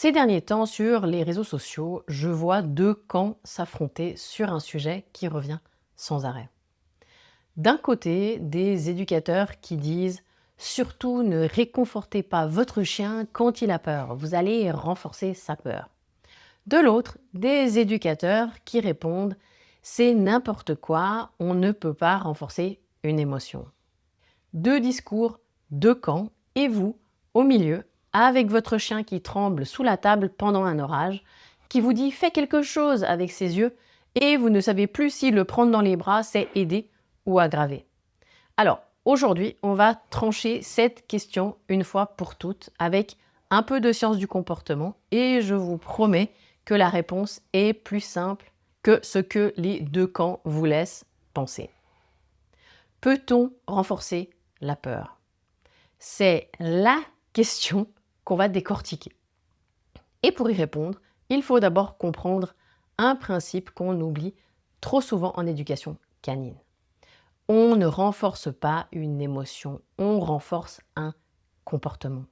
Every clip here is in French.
Ces derniers temps, sur les réseaux sociaux, je vois deux camps s'affronter sur un sujet qui revient sans arrêt. D'un côté, des éducateurs qui disent surtout ne réconfortez pas votre chien quand il a peur, vous allez renforcer sa peur. De l'autre, des éducateurs qui répondent c'est n'importe quoi, on ne peut pas renforcer une émotion. Deux discours, deux camps, et vous, au milieu, avec votre chien qui tremble sous la table pendant un orage, qui vous dit fais quelque chose avec ses yeux, et vous ne savez plus si le prendre dans les bras, c'est aider ou aggraver. Alors, aujourd'hui, on va trancher cette question une fois pour toutes avec un peu de science du comportement, et je vous promets que la réponse est plus simple que ce que les deux camps vous laissent penser. Peut-on renforcer la peur? C'est la question qu'on va décortiquer. Et pour y répondre, il faut d'abord comprendre un principe qu'on oublie trop souvent en éducation canine. On ne renforce pas une émotion, on renforce un comportement.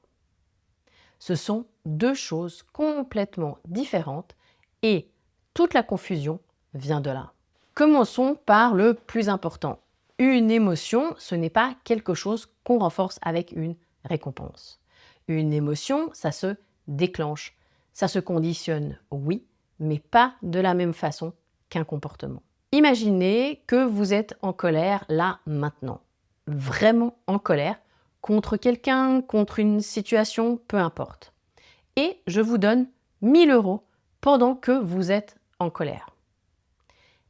Ce sont deux choses complètement différentes et toute la confusion vient de là. Commençons par le plus important. Une émotion, ce n'est pas quelque chose qu'on renforce avec une récompense. Une émotion, ça se déclenche, ça se conditionne, oui, mais pas de la même façon qu'un comportement. Imaginez que vous êtes en colère là maintenant, vraiment en colère, contre quelqu'un, contre une situation, peu importe. Et je vous donne 1000 euros pendant que vous êtes en colère.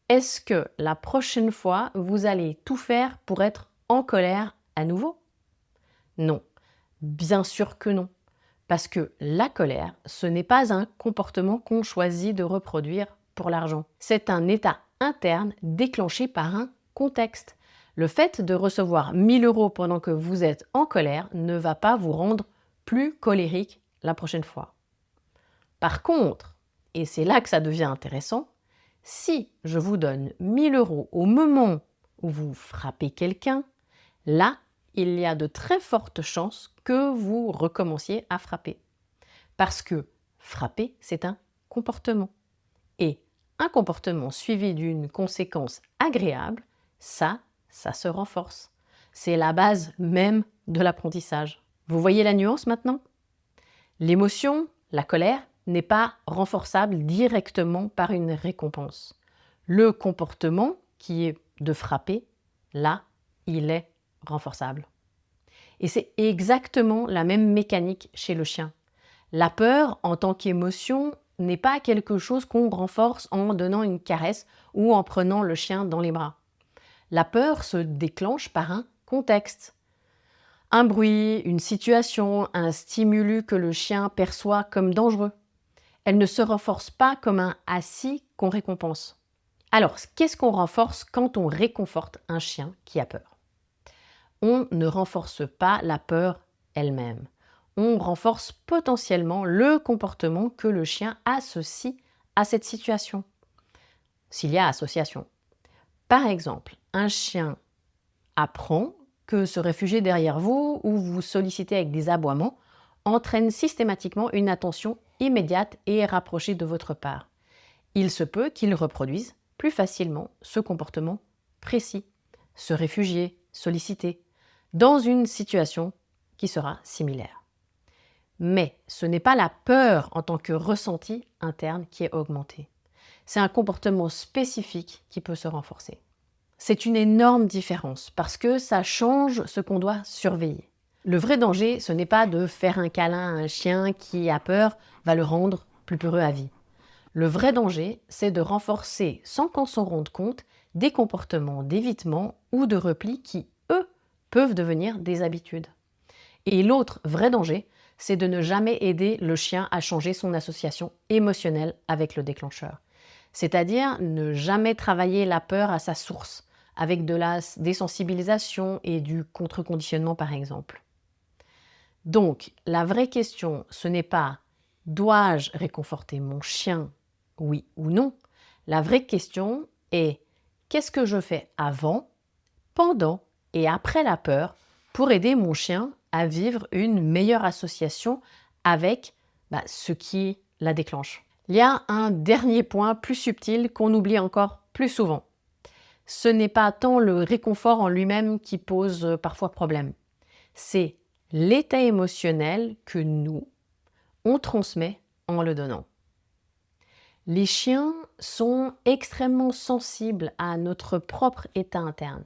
Est-ce que la prochaine fois, vous allez tout faire pour être en colère à nouveau? Non, bien sûr que non. Parce que la colère, ce n'est pas un comportement qu'on choisit de reproduire pour l'argent. C'est un état interne déclenché par un contexte. Le fait de recevoir 1000 euros pendant que vous êtes en colère ne va pas vous rendre plus colérique la prochaine fois. Par contre, et c'est là que ça devient intéressant, si je vous donne 1000 euros au moment où vous frappez quelqu'un, là, il y a de très fortes chances que vous recommenciez à frapper. Parce que frapper, c'est un comportement. Et un comportement suivi d'une conséquence agréable, ça se renforce. C'est la base même de l'apprentissage. Vous voyez la nuance maintenant? L'émotion, la colère, n'est pas renforçable directement par une récompense. Le comportement, qui est de frapper, là, il est renforçable. Et c'est exactement la même mécanique chez le chien. La peur, en tant qu'émotion, n'est pas quelque chose qu'on renforce en donnant une caresse ou en prenant le chien dans les bras. La peur se déclenche par un contexte. Un bruit, une situation, un stimulus que le chien perçoit comme dangereux. Elle ne se renforce pas comme un assis qu'on récompense. Alors, qu'est-ce qu'on renforce quand on réconforte un chien qui a peur? On ne renforce pas la peur elle-même. On renforce potentiellement le comportement que le chien associe à cette situation, s'il y a association. Par exemple, un chien apprend que se réfugier derrière vous ou vous solliciter avec des aboiements entraîne systématiquement une attention immédiate et rapprochée de votre part. Il se peut qu'il reproduise plus facilement ce comportement précis, se réfugier, solliciter, dans une situation qui sera similaire. Mais ce n'est pas la peur en tant que ressenti interne qui est augmentée. C'est un comportement spécifique qui peut se renforcer. C'est une énorme différence parce que ça change ce qu'on doit surveiller. Le vrai danger, ce n'est pas de faire un câlin à un chien qui a peur, va le rendre plus peureux à vie. Le vrai danger, c'est de renforcer, sans qu'on s'en rende compte, des comportements d'évitement ou de repli qui, eux, peuvent devenir des habitudes. Et l'autre vrai danger, c'est de ne jamais aider le chien à changer son association émotionnelle avec le déclencheur. C'est-à-dire ne jamais travailler la peur à sa source, avec de la désensibilisation et du contre-conditionnement par exemple. Donc, la vraie question, ce n'est pas « dois-je réconforter mon chien, oui ou non ?» La vraie question est « qu'est-ce que je fais avant, pendant et après la peur pour aider mon chien à vivre une meilleure association avec ce qui la déclenche. Il y a un dernier point plus subtil qu'on oublie encore plus souvent. Ce n'est pas tant le réconfort en lui-même qui pose parfois problème. C'est l'état émotionnel que nous, on transmet en le donnant. Les chiens sont extrêmement sensibles à notre propre état interne.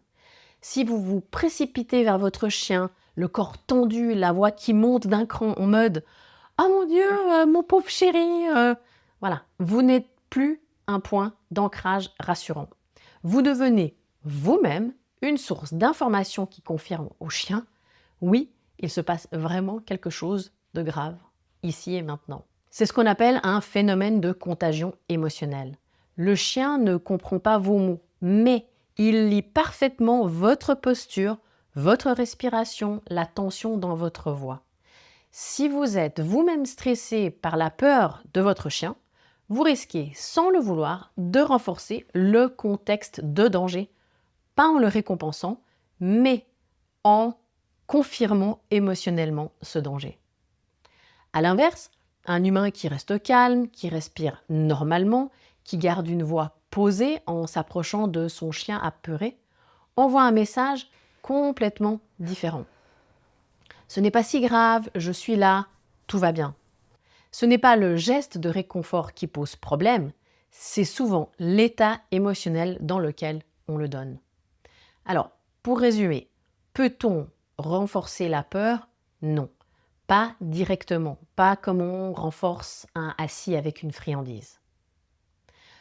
Si vous vous précipitez vers votre chien, le corps tendu, la voix qui monte d'un cran en mode « Oh mon Dieu, mon pauvre chéri !» Voilà, vous n'êtes plus un point d'ancrage rassurant. Vous devenez vous-même une source d'information qui confirme au chien « Oui, il se passe vraiment quelque chose de grave, ici et maintenant. » C'est ce qu'on appelle un phénomène de contagion émotionnelle. Le chien ne comprend pas vos mots, mais il lit parfaitement votre posture, votre respiration, la tension dans votre voix. Si vous êtes vous-même stressé par la peur de votre chien, vous risquez, sans le vouloir, de renforcer le contexte de danger, pas en le récompensant, mais en confirmant émotionnellement ce danger. À l'inverse, un humain qui reste calme, qui respire normalement, qui garde une voix posée en s'approchant de son chien apeuré, envoie un message complètement différent. Ce n'est pas si grave, je suis là, tout va bien. Ce n'est pas le geste de réconfort qui pose problème, c'est souvent l'état émotionnel dans lequel on le donne. Alors, pour résumer, peut-on renforcer la peur? Non. Pas directement, pas comme on renforce un assis avec une friandise.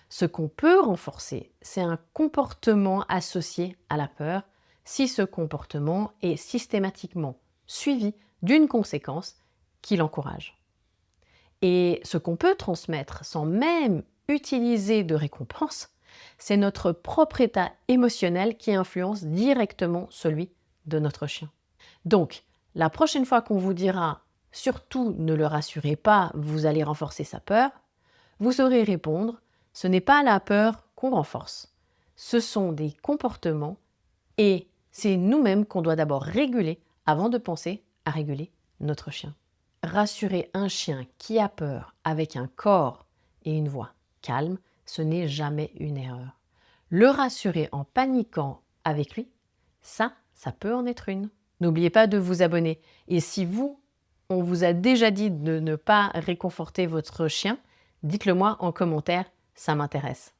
Ce qu'on peut renforcer, c'est un comportement associé à la peur, si ce comportement est systématiquement suivi d'une conséquence qui l'encourage. Et ce qu'on peut transmettre sans même utiliser de récompense, c'est notre propre état émotionnel qui influence directement celui de notre chien. Donc, la prochaine fois qu'on vous dira « surtout ne le rassurez pas, vous allez renforcer sa peur », vous saurez répondre « ce n'est pas la peur qu'on renforce, ce sont des comportements et c'est nous-mêmes qu'on doit d'abord réguler avant de penser à réguler notre chien ». Rassurer un chien qui a peur avec un corps et une voix calme, ce n'est jamais une erreur. Le rassurer en paniquant avec lui, ça peut en être une. N'oubliez pas de vous abonner. Et si on vous a déjà dit de ne pas réconforter votre chien, dites-le moi en commentaire, ça m'intéresse.